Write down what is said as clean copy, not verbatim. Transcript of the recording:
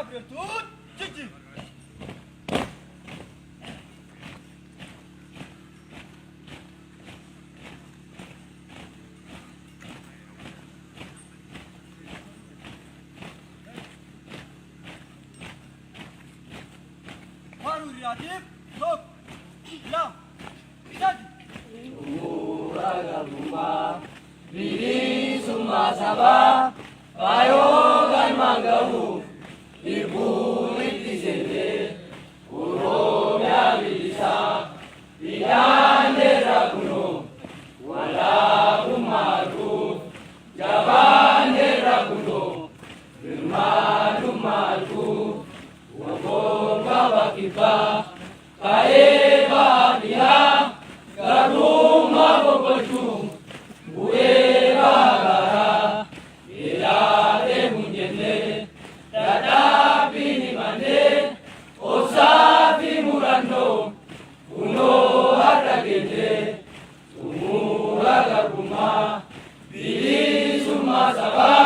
Virtud, Gigi. Harun Yatib, Lok, Lam, Jadi. Uragaguma, Biri Summa Saba, Payogan Mangamu, Ibu Itisende, Uromya Vidisa, Vidande Rakuno, Wala Umaru, Jabande Rakuno, Rumadu Maru, Wabonga Wakiba, Kaeba Dia, Garuma Bogotu, Bueva Gara, Ilade Munjene, Dada Bini Mande, Osafi Murando, Uno Hatagende, Umura Gaguma, Bili Suma Saba.